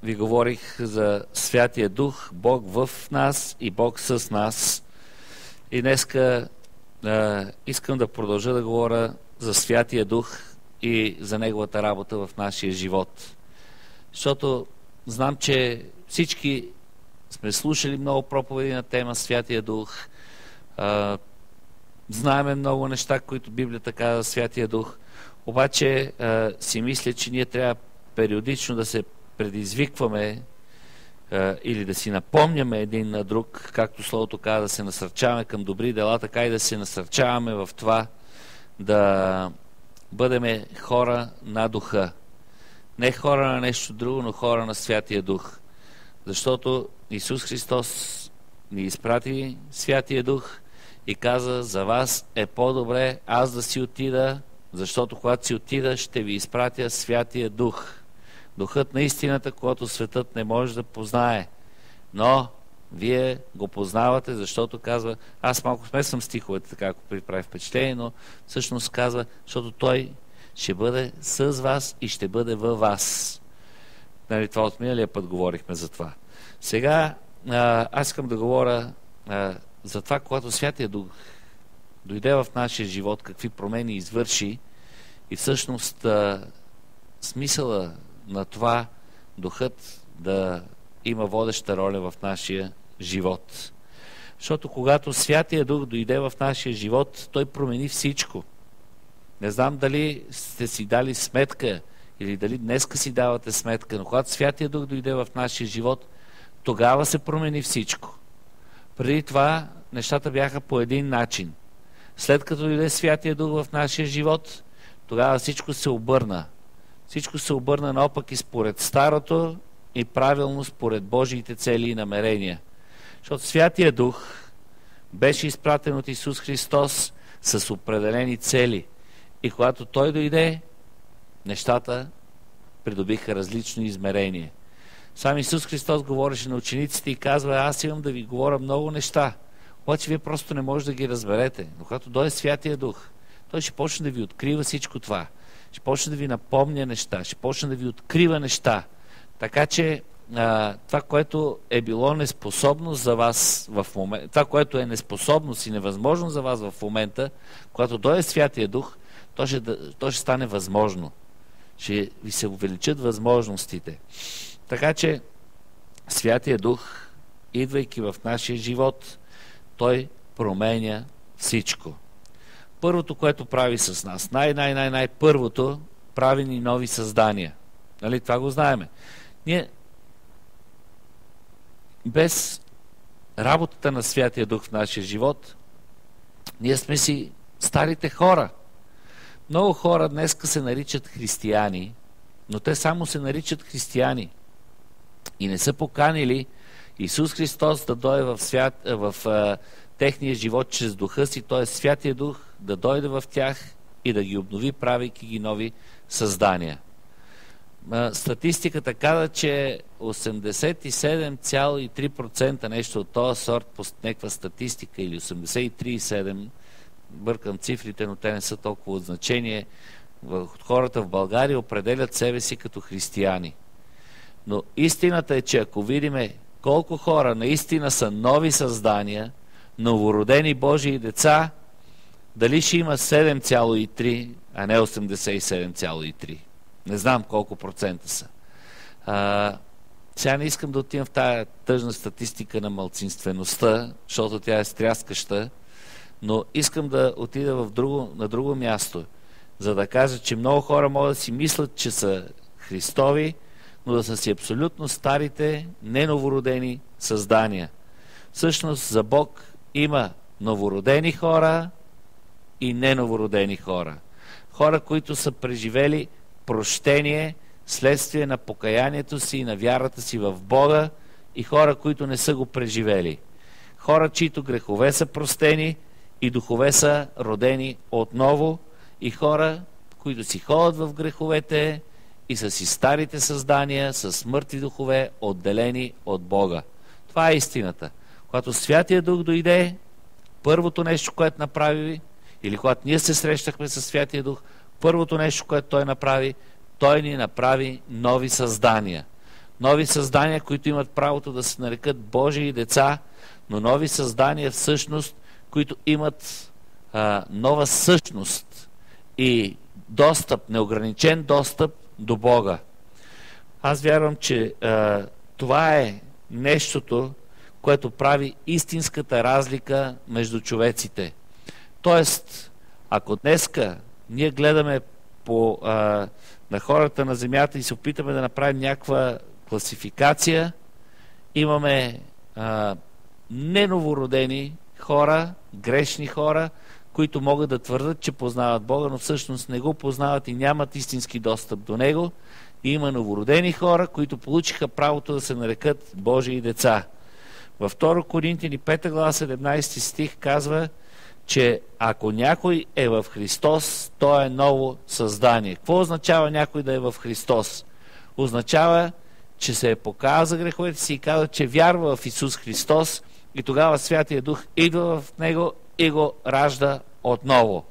ви говорих за Святия Дух, Бог в нас и Бог с нас. И днеска искам да продължа да говоря за Святия Дух и за Неговата работа в нашия живот. Защото знам, че всички сме слушали много проповеди на тема Святия Дух. Знаеме много неща, които Библията казва за Святия Дух. Обаче си мисля, че ние трябва периодично да се предизвикваме или да си напомняме един на друг, както Словото казва, да се насърчаваме към добри дела, така и да се насърчаваме в това да бъдем хора на Духа. Не хора на нещо друго, но хора на Святия Дух. Защото Исус Христос ни изпрати Святия Дух и каза: за вас е по-добре аз да си отида, защото когато си отида, ще ви изпратя Святия Дух. Духът на истината, когато светът не може да познае. Но вие го познавате, защото казва, аз малко смесвам стиховете, така ако ви прави впечатление, но всъщност казва, защото Той ще бъде с вас и ще бъде във вас. Нали, това от миналия път говорихме за това. Сега аз искам да говоря за това, когато Святия Дух дойде в нашия живот, какви промени извърши и всъщност смисъла на това Духът да има водеща роля в нашия живот. Защото когато Святия Дух дойде в нашия живот, Той промени всичко. Не знам дали сте си дали сметка или дали днеска си давате сметка, но когато Святия Дух дойде в нашия живот, тогава се промени всичко. Преди това нещата бяха по един начин. След като дойде Святия Дух в нашия живот, тогава всичко се обърна. Всичко се обърна наопак и според старото и правилно според Божиите цели и намерения. Защото Святия Дух беше изпратен от Исус Христос с определени цели. И когато Той дойде, нещата придобиха различно измерение. Сам Исус Христос говореше на учениците и казва: аз имам да ви говоря много неща, обаче вие просто не можете да ги разберете. Но когато дойде Святия Дух, Той ще почне да ви открива всичко това. Ще почне да ви напомня неща, ще почне да ви открива неща. Така че това, което е било неспособност за вас в момента, това, което е неспособност и невъзможно за вас в момента, когато дойде Святия Дух, то ще стане възможно. Ще ви се увеличат възможностите. Така че Святия Дух, идвайки в нашия живот, Той променя всичко. Първото, което прави с нас, първото, прави ни нови създания. Нали, това го знаеме. Ние без работата на Святия Дух в нашия живот, ние сме си старите хора. Много хора днеска се наричат християни, но те само се наричат християни и не са поканили Исус Христос да дойде в техния живот чрез Духа си, т.е. Святия Дух да дойде в тях и да ги обнови, правейки ги нови създания. Статистиката каза, че 87,3% нещо от този сорт по някаква статистика, или 83,7%, бъркам цифрите, но те не са толкова от значение, хората в България определят себе си като християни. Но истината е, че ако видиме колко хора наистина са нови създания, новородени Божии деца, дали ще има 7,3, а не 87,3. Не знам колко процента са. Сега не искам да отивам в тая тъжна статистика на малцинствеността, защото тя е стряскаща, но искам да отида на друго място, за да кажа, че много хора могат да си мислят, че са Христови, но да са си абсолютно старите, неновородени създания. Всъщност за Бог има новородени хора и неновородени хора. Хора, които са преживели прощение следствие на покаянието си и на вярата си в Бога, и хора, които не са го преживели. Хора, чието грехове са простени и духове са родени отново, и хора, които си ходят в греховете и са си старите създания, с мъртви духове, отделени от Бога. Това е истината. Когато Святия Дух дойде, първото нещо, което направи, или когато ние се срещахме с Святия Дух, първото нещо, което Той направи, Той ни направи нови създания. нови създания, които имат правото да се нарекат Божии деца, но нови създания всъщност, които имат нова същност и достъп, неограничен достъп до Бога. Аз вярвам, че това е нещото, което прави истинската разлика между човеците. Тоест, ако днеска ние гледаме на хората на земята и се опитаме да направим някаква класификация, имаме неновородени хора, грешни хора, които могат да твърдят, че познават Бога, но всъщност не го познават и нямат истински достъп до Него. И има новородени хора, които получиха правото да се нарекат Божии деца. Във 2 Коринтияни 5 глава 17 стих казва, че ако някой е в Христос, той е ново създание. Какво означава някой да е в Христос? Означава, че се е покаял за греховете си и казва, че вярва в Исус Христос и тогава Святия Дух идва в него и го ражда отново.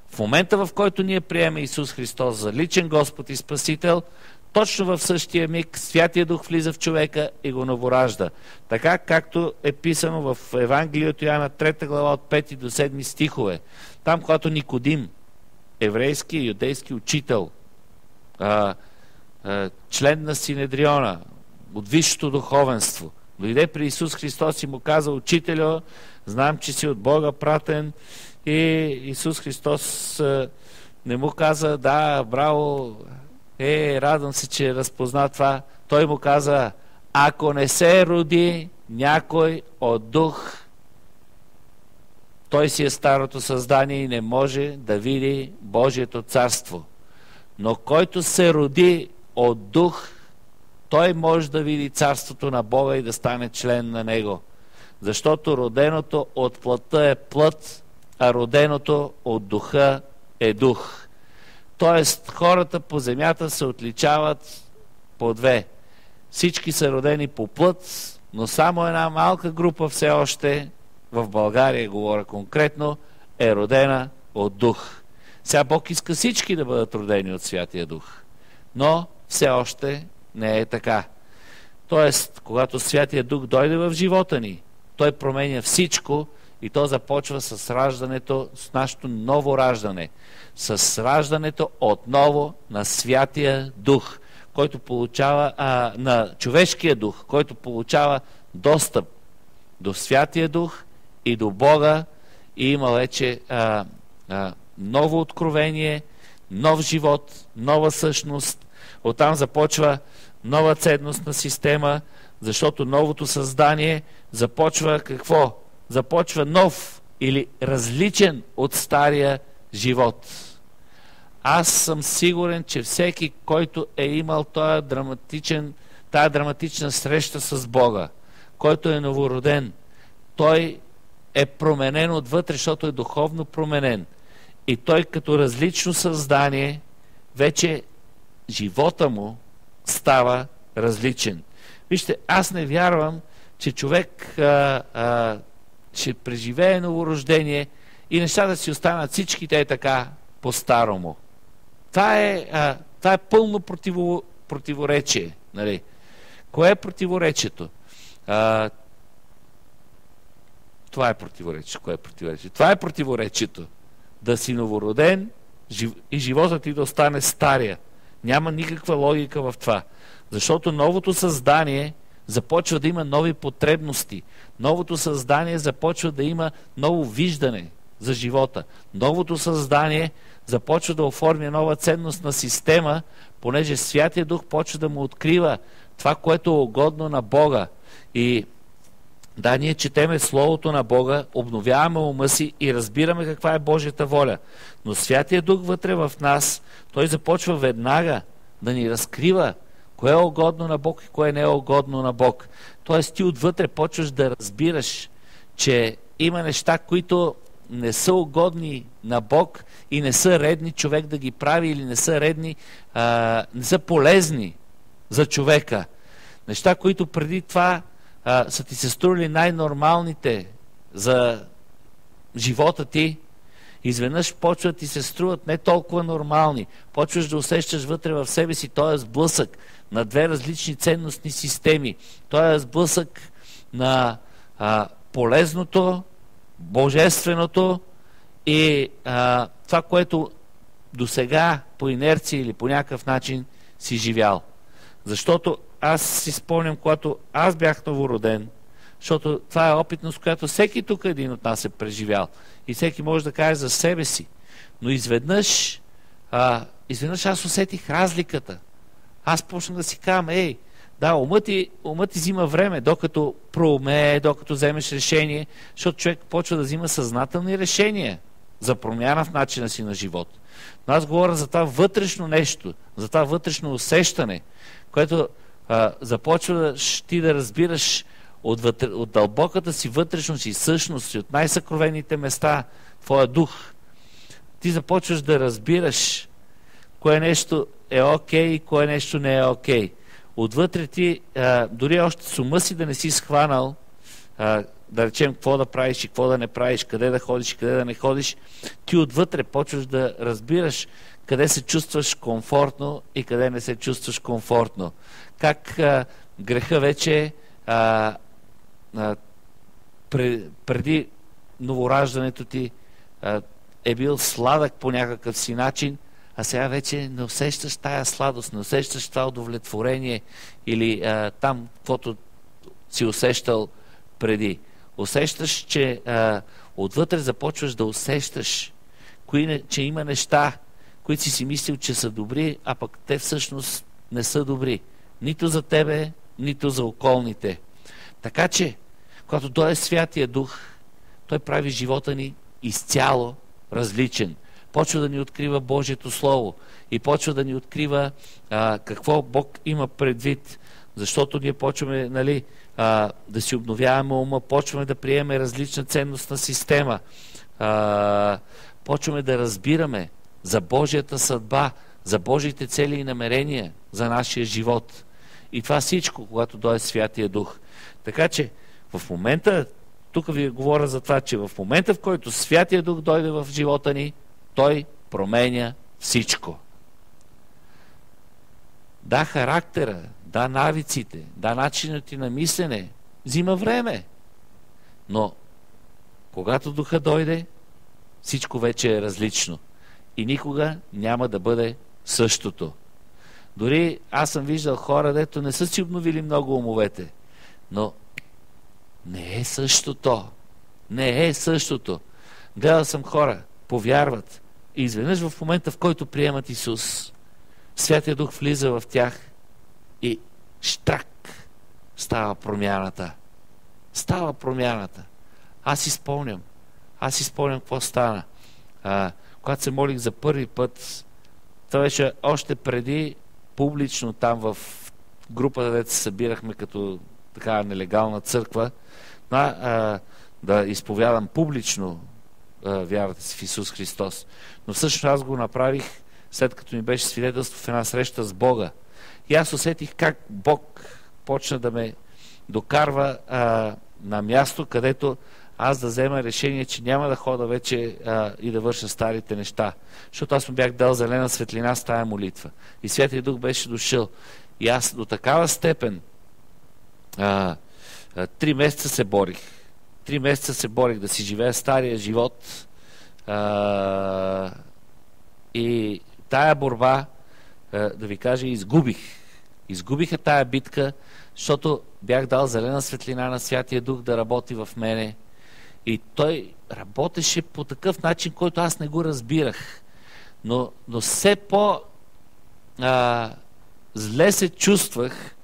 В момента, в който ние приемем Исус Христос за личен Господ и Спасител, точно в същия миг Святия Дух влиза в човека и го новоражда. Така както е писано в Евангелието Йоанна 3 глава от 5 до 7 стихове. Там, когато Никодим, еврейски и юдейски учител, член на Синедриона, от висшето духовенство, дойде при Исус Христос и му каза: Учителю, знам, че си от Бога пратен. И Исус Христос не му каза: да, браво, радвам се, че разпозна това. Той му каза: ако не се роди някой от дух, той си е старото създание и не може да види Божието царство. Но който се роди от дух, той може да види царството на Бога и да стане член на него. Защото роденото от плътта е плът, а роденото от духа е дух. Тоест, хората по земята се отличават по две. Всички са родени по плът, но само една малка група все още, в България говоря конкретно, е родена от дух. Сега Бог иска всички да бъдат родени от Святия Дух, но все още не е така. Тоест, когато Святия Дух дойде в живота ни, той променя всичко и то започва с раждането, с нашето ново раждане, с раждането отново на Святия Дух, който получава, на човешкия дух, който получава достъп до Святия Дух и до Бога и има вече ново откровение, нов живот, нова същност. Оттам започва нова ценностна система, защото новото създание започва какво? Започва нов или различен от стария живот. Аз съм сигурен, че всеки, който е имал тая драматична среща с Бога, който е новороден, той е променен отвътре, защото е духовно променен. И той като различно създание, вече живота му става различен. Вижте, аз не вярвам, че човек ще преживее новорождение и нещата си останат всичките така по-старому. Това е пълно противоречие. Нали? Кое е противоречието? Това е противоречие. Кое е противоречие? Това е противоречието. Да си новороден и животът ти да остане стария. Няма никаква логика в това. Защото новото създание започва да има нови потребности. Новото създание започва да има ново виждане за живота. Новото създание започва да оформя нова ценностна система, понеже Святия Дух почва да му открива това, което е угодно на Бога. И да, ние четеме Словото на Бога, обновяваме ума си и разбираме каква е Божията воля. Но Святия Дух вътре в нас, той започва веднага да ни разкрива кое е угодно на Бог и кое не е угодно на Бог. Тоест ти отвътре почваш да разбираш, че има неща, които не са угодни на Бог и не са редни човек да ги прави или не са редни, не са полезни за човека. Неща, които преди това са ти се стрували най-нормалните за живота ти, изведнъж почват да ти се струват не толкова нормални. Почваш да усещаш вътре в себе си този сблъсък на две различни ценностни системи. Той е сблъсък на полезното, божественото и това, което до сега по инерция или по някакъв начин си живял. Защото аз си спомням, когато аз бях новороден, защото това е опитност, която всеки тук един от нас е преживял. И всеки може да каже за себе си. Но изведнъж аз усетих разликата. Аз почнах да си казвам, да, умът ти взима време, докато проумее, докато вземеш решение, защото човек почва да взима съзнателни решения за промяна в начина си на живот. Но аз говоря за това вътрешно нещо, за това вътрешно усещане, което започваш ти да разбираш от дълбоката си вътрешност и същност и от най-съкровените места, твоя дух. Ти започваш да разбираш кое нещо е окей, кое нещо не е окей. Отвътре ти, дори още с ума си да не си схванал, да речем, какво да правиш и какво да не правиш, къде да ходиш и къде да не ходиш, ти отвътре почваш да разбираш къде се чувстваш комфортно и къде не се чувстваш комфортно. Как греха вече преди новораждането ти е бил сладък по някакъв си начин, а сега вече не усещаш тая сладост, не усещаш това удовлетворение или там, каквото си усещал преди. Усещаш, че отвътре започваш да усещаш, че има неща, които си мислил, че са добри, а пък те всъщност не са добри. Нито за тебе, нито за околните. Така че, когато дойде Святия Дух, той прави живота ни изцяло различен. Почва да ни открива Божието Слово и почва да ни открива какво Бог има предвид, защото ние почваме да си обновяваме ума, почваме да приемем различна ценностна система, почваме да разбираме за Божията съдба, за Божиите цели и намерения за нашия живот. И това всичко, когато дойде Святия Дух. Така че в момента, тук ви говоря за това, че в момента, в който Святия Дух дойде в живота ни, той променя всичко. Да, характера, да, навиците, да, начинът ти на мислене взима време. Но когато Духа дойде, всичко вече е различно. И никога няма да бъде същото. Дори аз съм виждал хора, дето не са си обновили много умовете. Но не е същото. Не е същото. Гледал съм хора, повярват. И изведнъж в момента, в който приемат Исус, Святия Дух влиза в тях и штрак става промяната. Става промяната. Аз си спомням какво стана. Когато се молих за първи път, това беше още преди публично там в групата, дето се събирахме като такава нелегална църква, да изповядам публично вярата си в Исус Христос. Но всъщност аз го направих след като ми беше свидетелство в една среща с Бога. И аз усетих как Бог почна да ме докарва на място, където аз да взема решение, че няма да хода вече и да върша старите неща. Защото аз му бях дал зелена светлина с тая молитва. И Святия Дух беше дошъл. И аз до такава степен 3 месеца се борих. 3 месеца се борих да си живея стария живот. И тая борба, да ви кажа, изгубих. Изгубиха тая битка, защото бях дал зелена светлина на Святия Дух да работи в мене. И той работеше по такъв начин, който аз не го разбирах. Но все зле се чувствах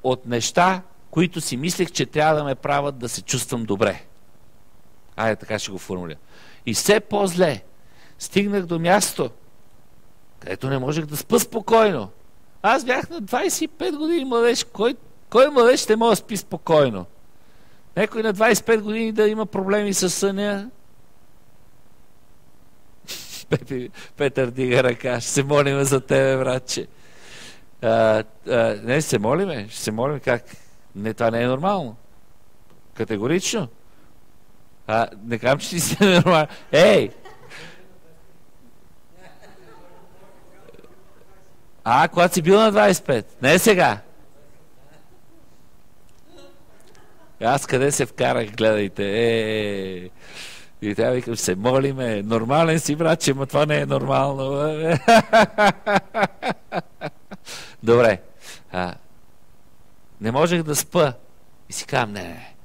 от неща, които си мислех, че трябва да ме правят да се чувствам добре. Айде, така ще го формуля. И все по-зле стигнах до място, където не можех да спа спокойно. Аз бях на 25 години младеж. Кой младеж ще може да спи спокойно? Некой на 25 години да има проблеми с съня? Петър дига ръка. Ще се молим за тебе, братче. Не, ще се молиме. Ще се молим как? Не, това не е нормално. Категорично. Не казвам, че ти си нормално. Ей! Когато си бил на 25. Не сега. Аз къде се вкарах, гледайте. И трябва викам, се молиме. Нормален си, братче, но това не е нормално. Добре. Не можех да спа. И си казвам, не.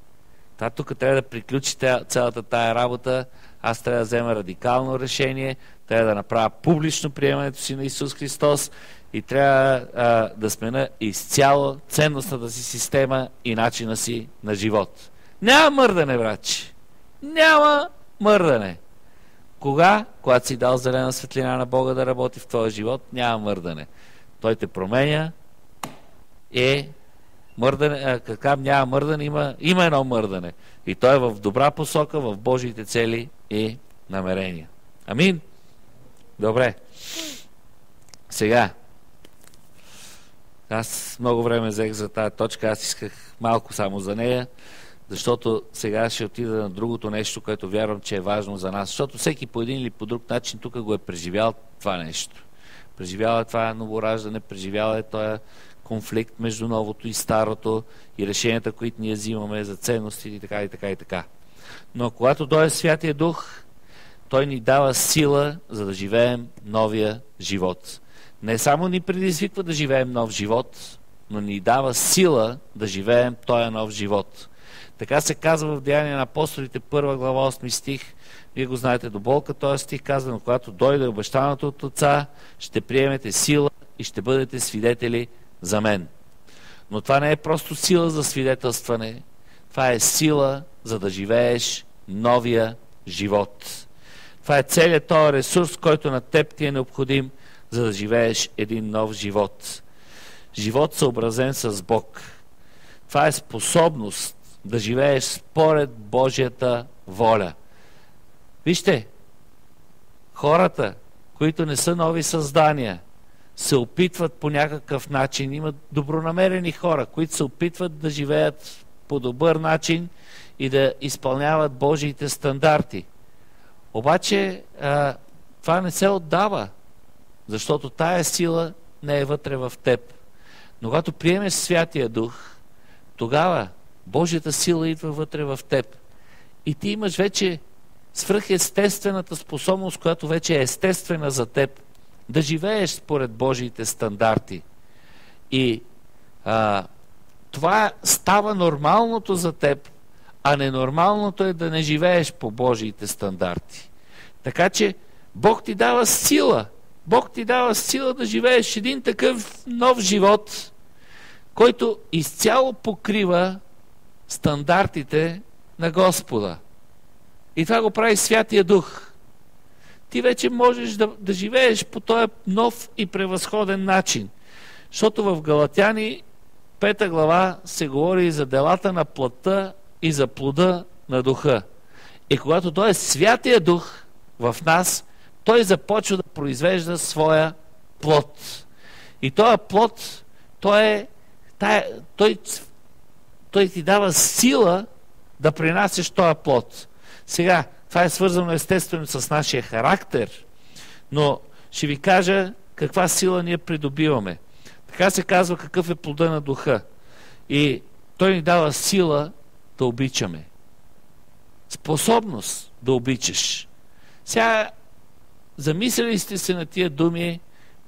Това тук трябва да приключи цялата тая работа. Аз трябва да взема радикално решение. Трябва да направя публично приемането си на Исус Христос. И трябва да смена изцяло ценностната си система и начина си на живот. Няма мърдане, братче. Няма мърдане. Кога? Когато си дал зелена светлина на Бога да работи в твоя живот, няма мърдане. Той те променя. Мърдане, няма мърдане, има едно мърдане. И той е в добра посока, в Божиите цели и намерения. Амин? Добре. Сега. Аз много време взех за тази точка, аз исках малко само за нея, защото сега ще отида на другото нещо, което вярвам, че е важно за нас. Защото всеки по един или по друг начин тук го е преживял това нещо. Преживял е това новораждане, преживял е този конфликт между новото и старото и решенията, които ние взимаме за ценности и така и така и така. Но когато дойде Святия Дух, Той ни дава сила, за да живеем новия живот. Не само ни предизвиква да живеем нов живот, но ни дава сила да живеем този нов живот. Така се казва в Деяния на апостолите, 1 глава, 8 стих. Вие го знаете до болка, този стих казва, но когато дойде обещаното от Отца, ще приемете сила и ще бъдете свидетели за мен. Но това не е просто сила за свидетелстване, това е сила, за да живееш новия живот. Това е целият този ресурс, който на теб ти е необходим, за да живееш един нов живот. Живот съобразен с Бог. Това е способност да живееш според Божията воля. Вижте, хората, които не са нови създания, се опитват по някакъв начин, имат добронамерени хора, които се опитват да живеят по добър начин и да изпълняват Божиите стандарти. Обаче това не се отдава, защото тая сила не е вътре в теб. Но когато приемеш Святия Дух, тогава Божията сила идва вътре в теб. И ти имаш вече свръхестествената способност, която вече е естествена за теб, да живееш според Божиите стандарти. И това става нормалното за теб, а ненормалното е да не живееш по Божиите стандарти. Така че Бог ти дава сила. Бог ти дава сила да живееш един такъв нов живот, който изцяло покрива стандартите на Господа. И това го прави Святия Дух. Ти вече можеш да живееш по този нов и превъзходен начин. Защото в Галатяни 5 глава се говори и за делата на плътта и за плода на духа. И когато той е Святия Дух в нас, той започва да произвежда своя плод. И този плод, той ти дава сила да принасяш този плод. Сега, това е свързано естествено с нашия характер, но ще ви кажа каква сила ние придобиваме. Така се казва какъв е плода на духа. И той ни дава сила да обичаме. Способност да обичаш. Сега, замислили сте се на тия думи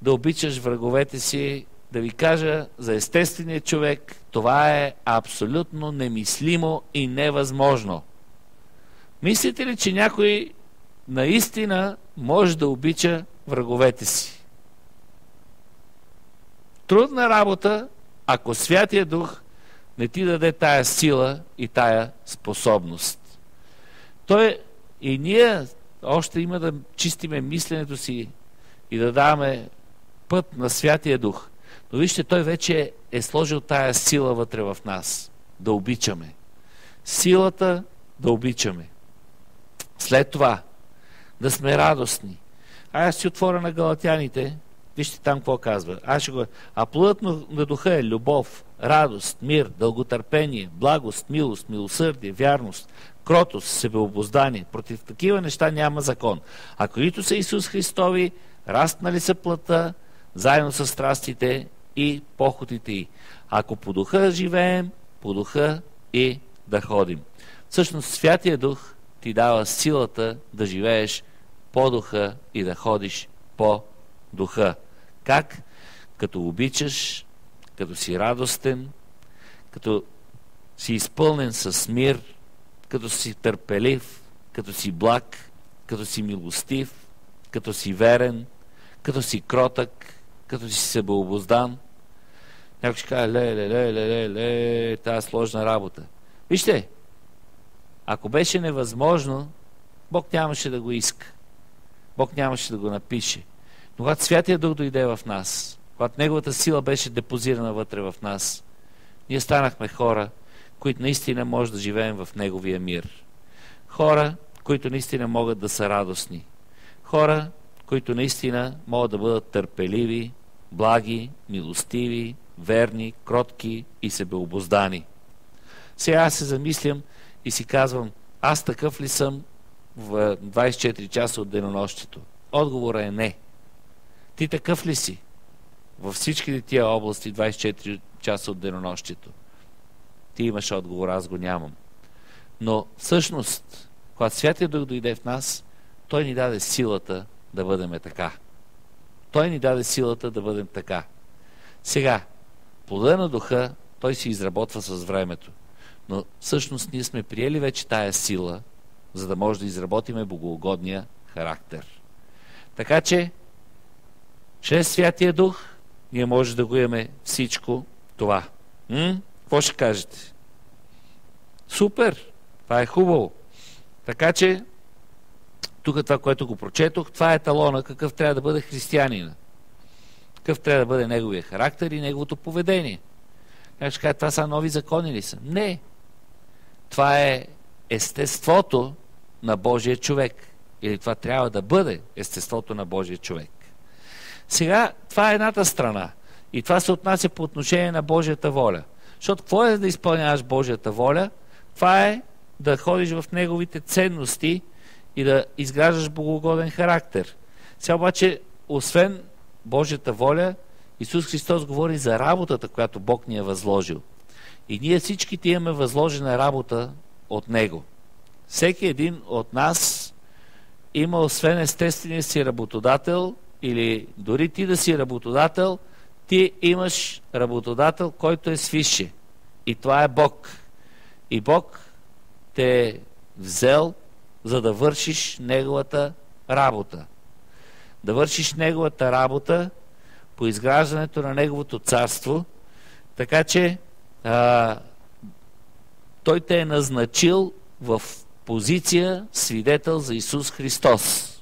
да обичаш враговете си, да ви кажа за естествения човек, това е абсолютно немислимо и невъзможно. Мислите ли, че някой наистина може да обича враговете си? Трудна работа, ако Святия Дух не ти даде тая сила и тая способност. И ние още има да чистиме мисленето си и да даваме път на Святия Дух. Но вижте, той вече е сложил тая сила вътре в нас. Да обичаме. Силата да обичаме. След това да сме радостни. Аз си отворя на Галатяните. Вижте там какво казва. А плодът на духа е любов, радост, мир, дълготърпение, благост, милост, милосърдие, вярност, кротост, себеобуздание. Против такива неща няма закон. А които са Исус Христови, растнали са плътта, заедно с страстите и похотите й. Ако по духа живеем, по духа и да ходим. Всъщност Святия Дух ти дава силата да живееш по духа и да ходиш по духа. Как? Като обичаш, като си радостен, като си изпълнен с мир, като си търпелив, като си благ, като си милостив, като си верен, като си кротък, като си себеобоздан. Някой ще каже, ле, тази сложна работа. Вижте, ако беше невъзможно, Бог нямаше да го иска. Бог нямаше да го напише. Но когато Святия Дух дойде в нас, когато Неговата сила беше депозирана вътре в нас, ние станахме хора, които наистина може да живеем в Неговия мир. Хора, които наистина могат да са радостни. Хора, които наистина могат да бъдат търпеливи, благи, милостиви, верни, кротки и себеобоздани. Сега аз се замислям и си казвам, аз такъв ли съм в 24 часа от денонощието? Отговорът е не. Ти такъв ли си във всичките тия области 24 часа от денонощието? Ти имаш отговор, аз го нямам. Но всъщност, когато Святия Дух дойде в нас, Той ни даде силата да бъдем така. Той ни даде силата да бъдем така. Сега, плода на духа, той се изработва с времето. Но всъщност ние сме приели вече тая сила, за да може да изработиме богоугодния характер. Така че, чрез Святия Дух, ние може да го имаме всичко това. Какво ще кажете? Супер! Това е хубаво. Така че, тук това, което го прочетох, това е еталона, какъв трябва да бъде християнина. Какъв трябва да бъде неговия характер и неговото поведение. Как ще кажа, това са нови закони ли са? Не. Това е естеството на Божия човек. Или това трябва да бъде естеството на Божия човек. Сега, това е едната страна. И това се отнася по отношение на Божията воля. Защото какво е да изпълняваш Божията воля? Това е да ходиш в неговите ценности и да изграждаш богоугоден характер. Сега обаче, освен Божията воля, Исус Христос говори за работата, която Бог ни е възложил. И ние всичките имаме възложена работа от Него. Всеки един от нас има, освен естествения си работодател, или дори ти да си работодател, ти имаш работодател, който е свише. И това е Бог. И Бог те е взел, за да вършиш Неговата работа. Да вършиш Неговата работа по изграждането на Неговото царство, така че Той те е назначил в позиция свидетел за Исус Христос.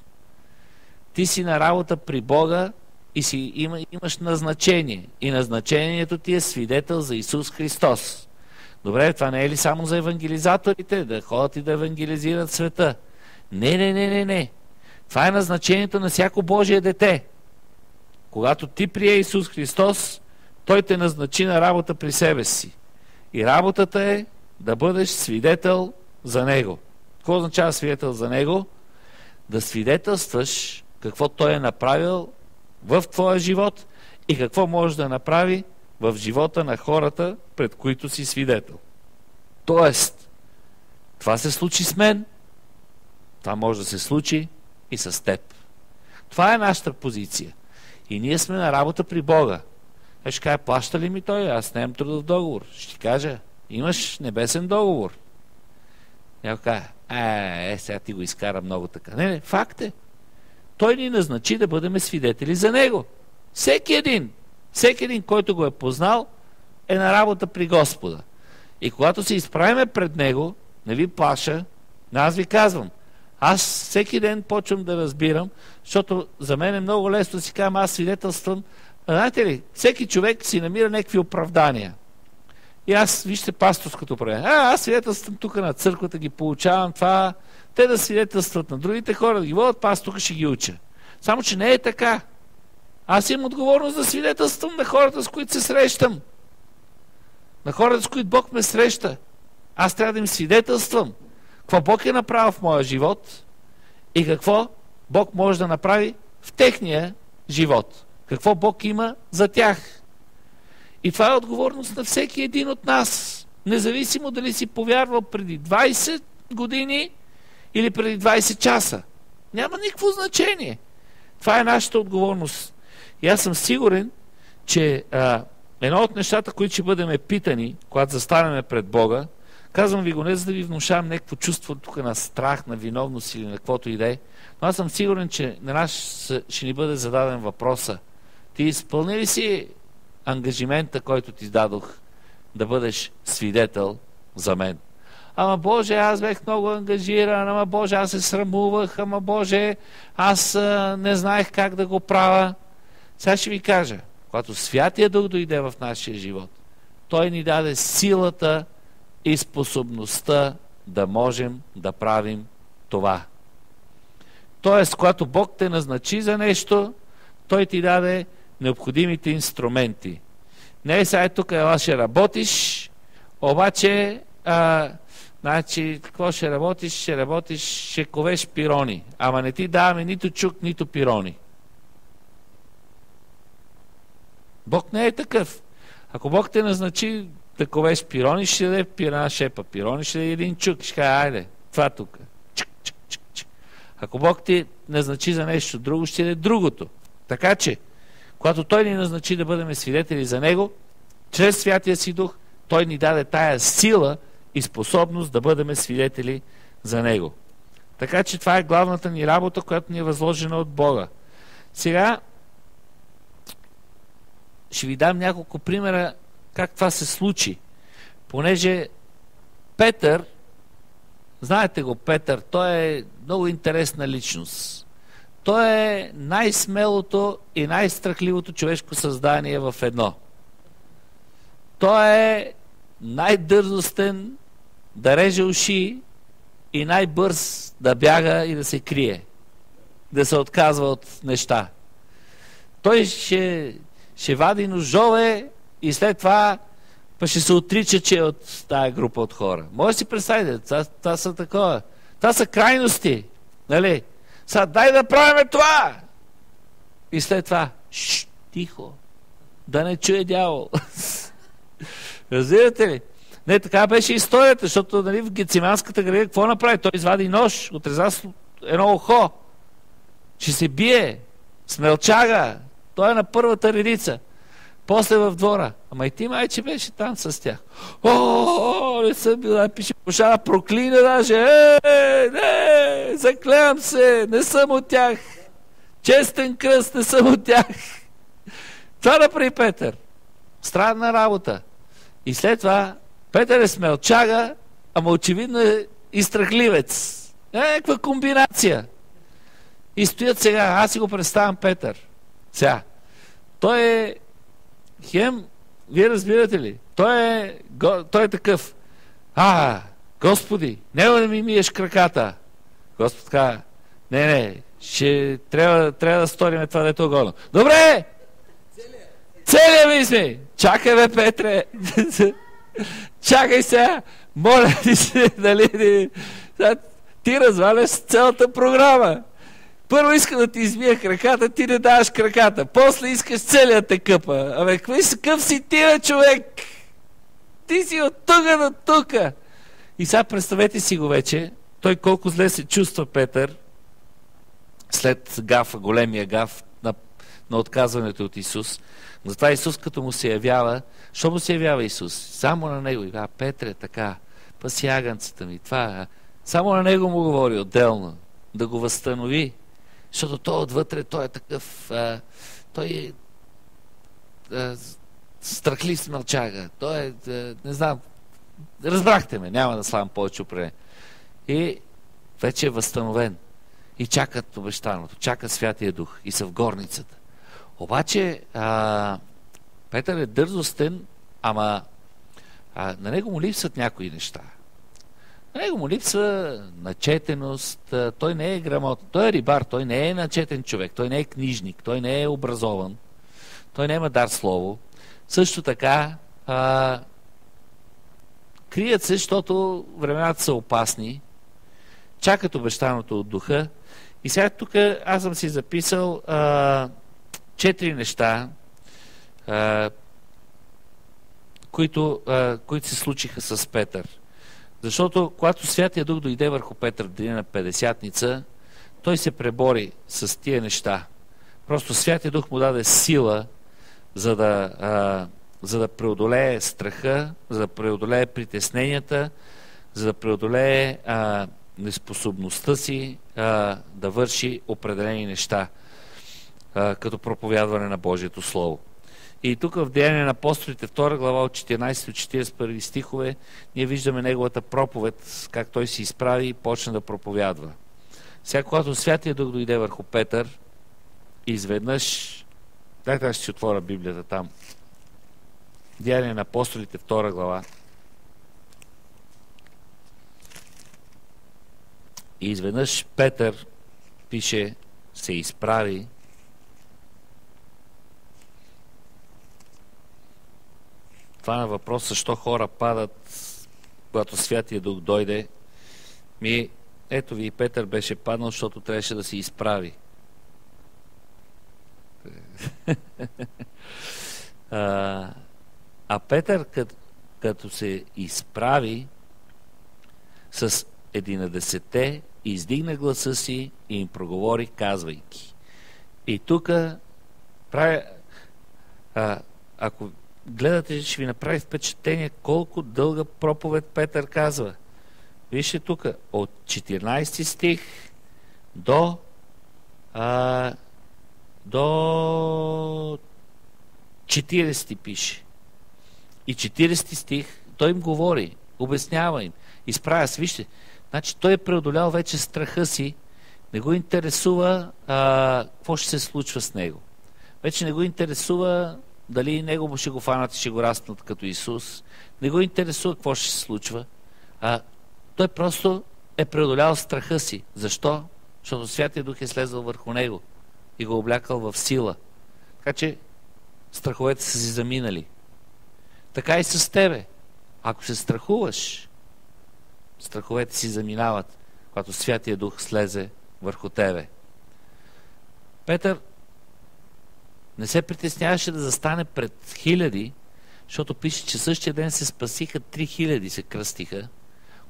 Ти си на работа при Бога и имаш назначение. И назначението ти е свидетел за Исус Христос. Добре, това не е ли само за евангелизаторите, да ходят и да евангелизират света? Не. Това е назначението на всяко Божие дете. Когато ти прие Исус Христос, Той те назначи на работа при себе си. И работата е да бъдеш свидетел за Него. Какво означава свидетел за Него? Да свидетелстваш какво Той е направил в твоя живот и какво може да направи в живота на хората, пред които си свидетел. Тоест, това се случи с мен, това може да се случи и с теб. Това е нашата позиция. И ние сме на работа при Бога. Ще кажа, плаща ли ми Той? Аз нямам трудов договор. Ще ти кажа, имаш небесен договор. Някой каже, сега ти го изкара много така. Не, факт е. Той ни назначи да бъдем свидетели за Него. Всеки един, който го е познал, е на работа при Господа. И когато се изправиме пред Него, не ви плаша, аз ви казвам, аз всеки ден почвам да разбирам, защото за мен е много лесно да си казвам, аз свидетелствам. Знаете ли, всеки човек си намира някакви оправдания. И аз, вижте, пасторското оправдание. Аз свидетелствам тук на църквата, ги получавам това, те да свидетелстват на другите хора, да ги водят, аз тук ще ги уча. Само, че не е така. Аз имам отговорност да свидетелствам на хората, с които се срещам. На хората, с които Бог ме среща. Аз трябва да им свидетелствам какво Бог е направил в моя живот и какво Бог може да направи в техния живот. какво Бог има за тях. И това е отговорност на всеки един от нас. Независимо дали си повярвал преди 20 години или преди 20 часа. Няма никакво значение. Това е нашата отговорност. И аз съм сигурен, че едно от нещата, които ще бъдем питани, когато застанем пред Бога, казвам ви го не за да ви внушавам някакво чувство тук на страх, на виновност или на каквото и да е, но аз съм сигурен, че на нас ще ни бъде зададен въпроса. Ти изпълни ли си ангажимента, който ти дадох, да бъдеш свидетел за мен? Ама Боже, аз бех много ангажиран, ама Боже, аз се срамувах, ама Боже, аз не знаех как да го правя. Сега ще ви кажа, когато Святия Дух дойде в нашия живот, Той ни даде силата и способността да можем да правим това. Тоест, когато Бог те назначи за нещо, Той ти даде необходимите инструменти. Не е сега тук, ела ще работиш, обаче значи, какво ще работиш? Ще ковеш пирони. Ама не ти даваме нито чук, нито пирони. Бог не е такъв. Ако Бог те назначи да ковеш пирони, ще даде една шепа пирони, ще даде един чук. Ще каже, айде, това тук. Ако Бог ти назначи за нещо друго, ще даде другото. Така че, когато Той ни назначи да бъдем свидетели за Него, чрез Святия си Дух, Той ни даде тая сила и способност да бъдем свидетели за Него. Така че това е главната ни работа, която ни е възложена от Бога. Сега ще ви дам няколко примера как това се случи. Понеже Петър, знаете го Петър, той е много интересна личност. Той е най-смелото и най-страхливото човешко създание в едно. Той е най-дързостен да реже уши и най-бърз да бяга и да се крие. Да се отказва от неща. Той ще вади ножове и след това ще се отрича, че е от тая група от хора. Може да си представите, това са такова. Това са крайности. Нали? Сега дай да правим това! И след това тихо. Да не чуе дявол. Разбирате ли? Не, така беше историята, защото нали, в Гециманската градина какво направи? Той извади нож, отреза едно ухо. Ще се бие. Смелчага. Той е на първата редица. После в двора. Ама и ти майче беше там с тях. Не съм бил, пише, поша да проклина даже. Не, заклевам се, не съм от тях. Честен кръст, не съм от тях. Това направи Петър. Странна работа. И след това Петър е смелчага, ама очевидно е и страхливец. Някаква комбинация. И стоят сега, аз си го представям Петър. Сега, той е хем, вие разбирате ли? Той е такъв. Господи, няма да ми миеш краката. Господ казва, не, трябва да сторим това, дето е годно. Добре! Целия мисли! Чакай, бе, Петре! Чакай сега! Моля ти се, дали ти разваляш цялата програма. Първо иска да ти измия краката, ти не даваш краката. После искаш целият те къпа. Абе, какъв си ти, бе, човек? Ти си от тука до тука. И сега представете си го вече, той колко зле се чувства Петър след гафа, големия гаф на отказването от Исус. Затова Исус като му се явява, що му се явява Исус? Само на него. И Петре, така, паси агънцата ми. Това, само на него му говори отделно. Да го възстанови. Защото той отвътре, той е такъв, той е страхлив смълчага. Той е, не знам, разбрахте ме, няма да славам повече определение. И вече е възстановен. И чакат обещаното, чакат Святия Дух и са в горницата. Обаче Петър е дързостен, ама на него му липсват някои неща. На него му липсва начетеност, той не е грамотен, той е рибар, той не е начетен човек, той не е книжник, той не е образован, той не има дар слово. Също така крият се, защото времената са опасни, чакат обещаното от Духа. И сега тук аз съм си записал 4 неща, които се случиха с Петър. Защото когато Святия Дух дойде върху Петър в деня на Петдесятница, той се пребори с тия неща. Просто Святия Дух му даде сила, за да преодолее страха, за да преодолее притесненията, за да преодолее неспособността си да върши определени неща, като проповядване на Божието Слово. И тук в Деяния на апостолите, 2 глава от 14 до 41 стихове, ние виждаме неговата проповед, как той се изправи и почна да проповядва. Сега, когато Святия Дух дойде върху Петър, изведнъж, дайте аз ще си отворя Библията там, Деяния на апостолите, 2 глава, и изведнъж Петър, пише, се изправи това на въпрос, защо хора падат, когато Святия Дух дойде. Ето ви, Петър беше паднал, защото трябваше да се изправи. А Петър, като се изправи с 11-те, издигна гласа си и им проговори, казвайки. И тук ако гледате, ще ви направи впечатление колко дълга проповед Петър казва. Вижте тук, от 14 стих до 40 пише. И 40 стих той им говори, обяснява им, изправя се. Вижте, значи той е преодолял вече страха си, не го интересува какво ще се случва с него. Вече не го интересува дали него ще го фанат и ще го раснат като Исус. Не го интересува какво ще се случва. Той просто е преодолял страха си. Защо? Защото Святия Дух е слезал върху него и го облякал в сила. Така че страховете са си заминали. Така и с тебе. Ако се страхуваш, страховете си заминават, когато Святия Дух слезе върху тебе. Петър не се притесняваше да застане пред хиляди, защото пише, че същия ден се спасиха 3000, се кръстиха,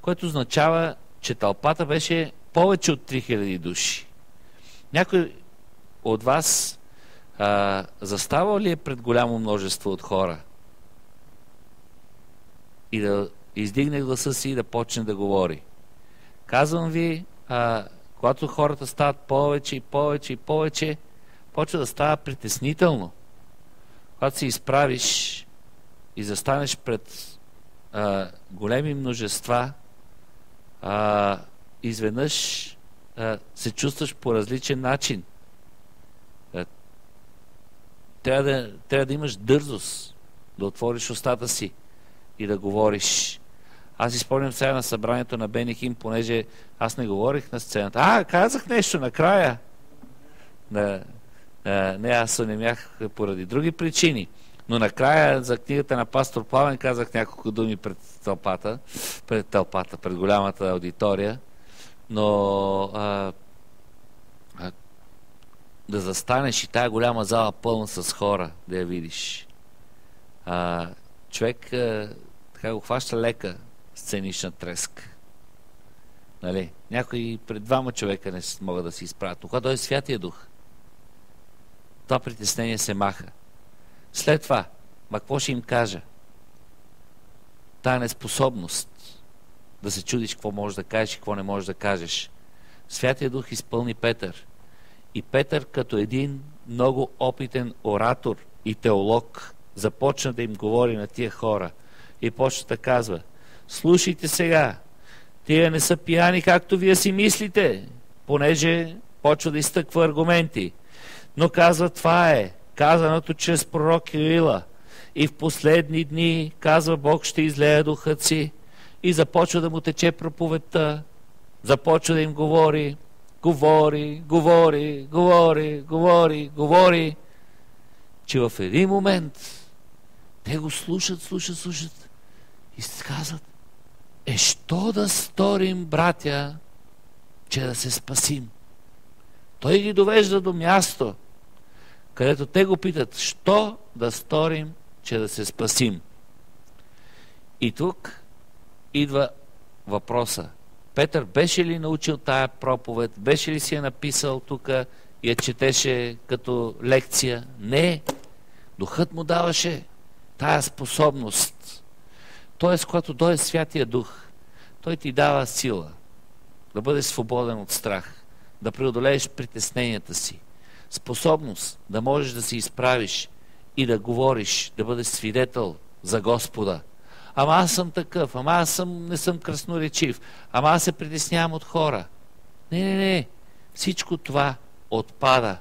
което означава, че тълпата беше повече от 3000 души. Някой от вас заставал ли е пред голямо множество от хора и да издигне гласа си и да почне да говори? Казвам ви, когато хората стават повече и повече и повече, почва да става притеснително. Когато се изправиш и застанеш пред големи множества, изведнъж се чувстваш по различен начин. Трябва да имаш дързост да отвориш устата си и да говориш. Аз изпомням сега на събранието на Бенихим, понеже аз не говорих на сцената. Казах нещо накрая. Не, аз онемях поради други причини. Но накрая за книгата на пастор Пламен казах няколко думи пред голямата аудитория. Но да застанеш и тая голяма зала пълна с хора, да я видиш. Човек така го хваща лека сценична треска. Нали? Някои пред двама човека не могат да се изправят. Но когато е Святия Дух, това притеснение се маха. След това, какво ще им кажа? Тая неспособност да се чудиш какво можеш да кажеш и какво не можеш да кажеш. Святия Дух изпълни Петър. И Петър, като един много опитен оратор и теолог, започна да им говори на тия хора. И почна да казва: слушайте сега, тия не са пияни, както вие си мислите, понеже почва да изтъква аргументи. Но казва, това е казаното чрез пророк Йоила. И в последни дни, казва Бог, ще излее духът си. И започва да му тече проповедта. Започва да им говори, че в един момент те го слушат и се казват: що да сторим, братя, че да се спасим? Той ги довежда до място, където те го питат, що да сторим, че да се спасим. И тук идва въпроса. Петър беше ли научил тая проповед? Беше ли си я написал тук и я четеше като лекция? Не. Духът му даваше тая способност. Тоест, когато дойде Святия Дух, той ти дава сила да бъдеш свободен от страх, да преодолееш притесненията си, способност да можеш да се изправиш и да говориш, да бъдеш свидетел за Господа. Ама аз съм такъв, ама аз не съм красноречив, ама аз се притеснявам от хора. Не. Всичко това отпада,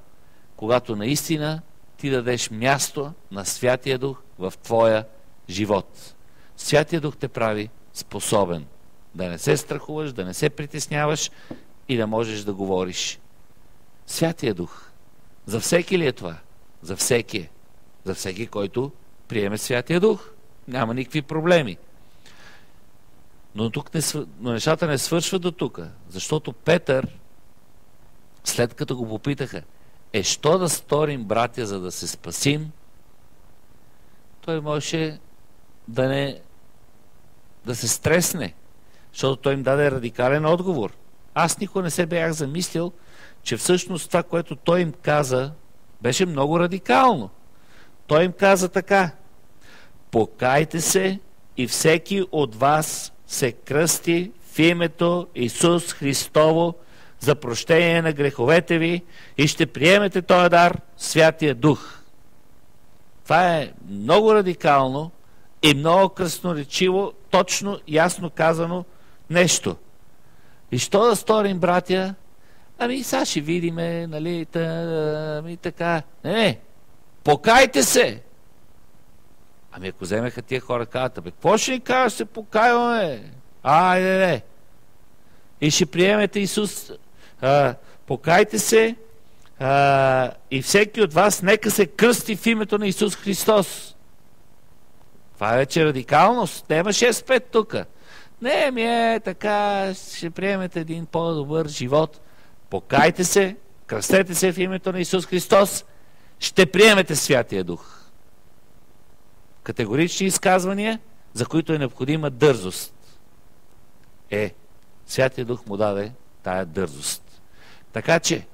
когато наистина ти дадеш място на Святия Дух в твоя живот. Святия Дух те прави способен да не се страхуваш, да не се притесняваш и да можеш да говориш. Святия Дух. За всеки ли е това? За всеки е. За всеки, който приеме Святия Дух. Няма никакви проблеми. Но нещата не свършват до тук, защото Петър, след като го попитаха, що да сторим, братя, за да се спасим, той можеше да се стресне, защото той им даде радикален отговор. Аз никога не се бях замислил, че всъщност това, което той им каза, беше много радикално. Той им каза така: покайте се и всеки от вас се кръсти в името Исус Христово за прощение на греховете ви и ще приемете този дар, Святия Дух. Това е много радикално и много красноречиво, точно, ясно казано нещо. И що да сторим, братя? Ами сега ще видиме, нали, така. Не, покайте се! Ами ако вземеха тия хора, казват, какво ще ни кажа, се покайваме? Не. И ще приемете Исус. Покайте се и всеки от вас нека се кръсти в името на Исус Христос. Това е вече радикалност. Нема 6-5 тук. Не, така ще приемете един по-добър живот. Покайте се, кръстете се в името на Исус Христос, ще приемете Святия Дух. Категорични изказвания, за които е необходима дързост. Святия Дух му даде тая дързост. Така че,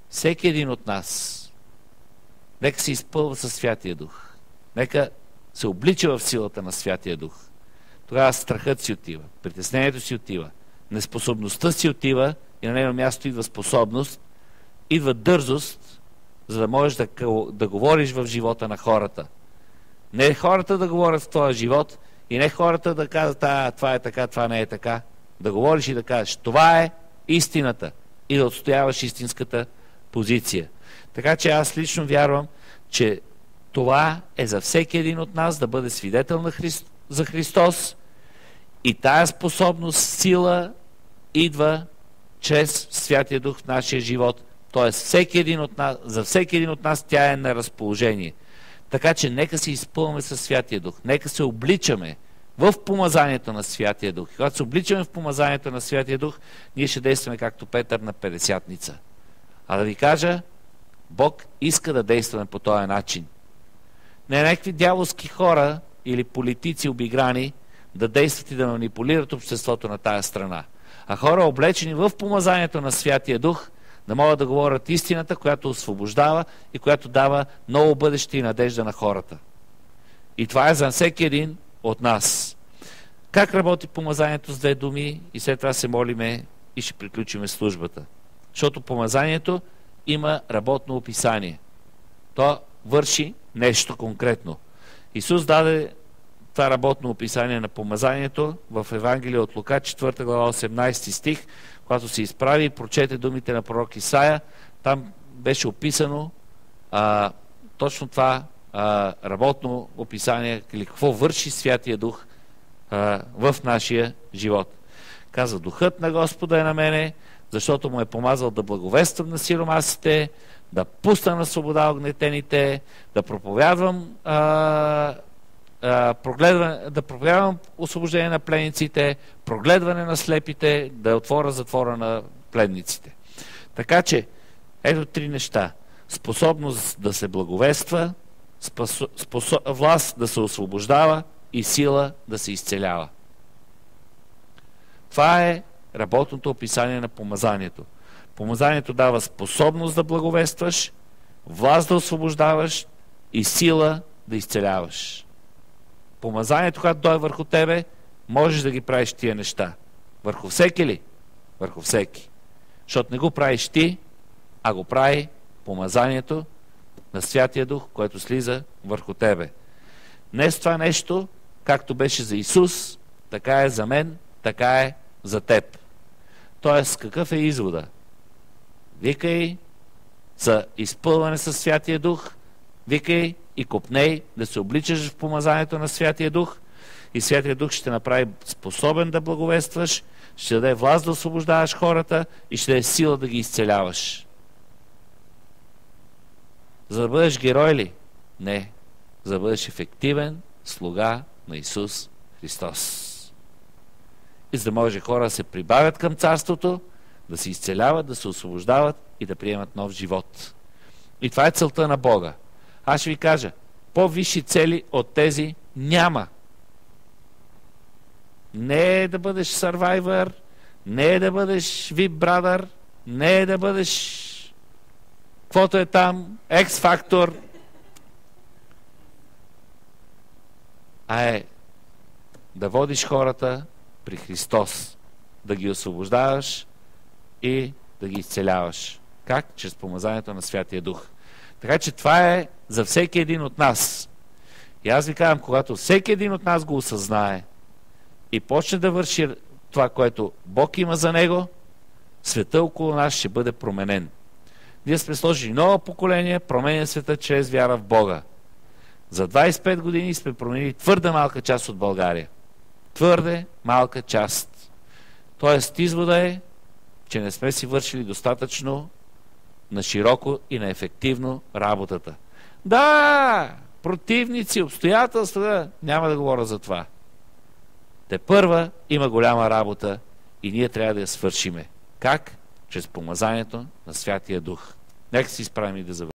всеки един от нас, нека се изпълва със Святия Дух. Нека се облича в силата на Святия Дух. Тогава страхът си отива, притеснението си отива, неспособността си отива и на нейно място идва способност, идва дързост, за да можеш да говориш в живота на хората. Не хората да говорят в твоя живот и не хората да казват, това е така, това не е така. Да говориш и да кажеш, това е истината и да отстояваш истинската позиция. Така че аз лично вярвам, че това е за всеки един от нас да бъде свидетел за Христос и тая способност, сила идва чрез Святия Дух в нашия живот. Тоест за всеки един от нас тя е на разположение. Така че нека се изпълваме със Святия Дух. Нека се обличаме в помазанието на Святия Дух. И когато се обличаме в помазанието на Святия Дух, ние ще действаме както Петър на Петдесятница. А да ви кажа, Бог иска да действаме по този начин. Не някакви дяволски хора или политици обиграни да действат и да манипулират обществото на тая страна. А хора облечени в помазанието на Святия Дух да могат да говорят истината, която освобождава и която дава ново бъдеще и надежда на хората. И това е за всеки един от нас. Как работи помазанието с две думи и след това се молиме и ще приключиме службата. Защото помазанието има работно описание. То върши нещо конкретно. Исус даде това работно описание на помазанието в Евангелие от Лука, 4 глава, 18 стих, когато се изправи и прочете думите на пророк Исаия. Там беше описано точно това работно описание, или какво върши Святия Дух в нашия живот. Казва, Духът на Господа е на мене, защото му е помазал да благовествам на сиромасите, да пусна на свобода огнетените, да проповядвам да проповядвам освобождение на пленниците, прогледване на слепите, да отворя затвора на пленниците. Така че, ето 3 неща. способност да се благовества, власт да се освобождава и сила да се изцелява. Това е работното описание на помазанието. Помазанието дава способност да благовестваш, власт да освобождаваш и сила да изцеляваш. Помазанието, когато дойде върху тебе, можеш да ги правиш тия неща. Върху всеки ли? Върху всеки. Защото не го правиш ти, а го прави помазанието на Святия Дух, което слиза върху тебе. Днес това нещо, както беше за Исус, така е за мен, така е за теб. Тоест, какъв е извода? Викай за изпълване със Святия Дух, викай и копней да се обличаш в помазанието на Святия Дух и Святия Дух ще направи способен да благовестваш, ще даде власт да освобождаваш хората и ще даде сила да ги изцеляваш. За да бъдеш герой ли? Не. За да бъдеш ефективен слуга на Исус Христос. И за да може хора да се прибавят към царството, да се изцеляват, да се освобождават и да приемат нов живот. И това е целта на Бога. Аз ще ви кажа, по-висши цели от тези няма. Не е да бъдеш Survivor, не е да бъдеш VIP Brother, не е да бъдеш каквото е там, X-Factor, а е да водиш хората при Христос, да ги освобождаваш и да ги изцеляваш. Как? Чрез помазанието на Святия Дух. Така че това е за всеки един от нас. И аз ви казвам, когато всеки един от нас го осъзнае и почне да върши това, което Бог има за него, света около нас ще бъде променен. Ние сме сложили ново поколение, променя света чрез вяра в Бога. За 25 години сме променили твърде малка част от България. Твърде малка част. Тоест, извода е, че не сме си вършили достатъчно на широко и на ефективно работата. Да, противници, обстоятелства, няма да говоря за това. Тепърва има голяма работа и ние трябва да я свършиме. Как? Чрез помазанието на Святия Дух. Нека си изправим и да завършим.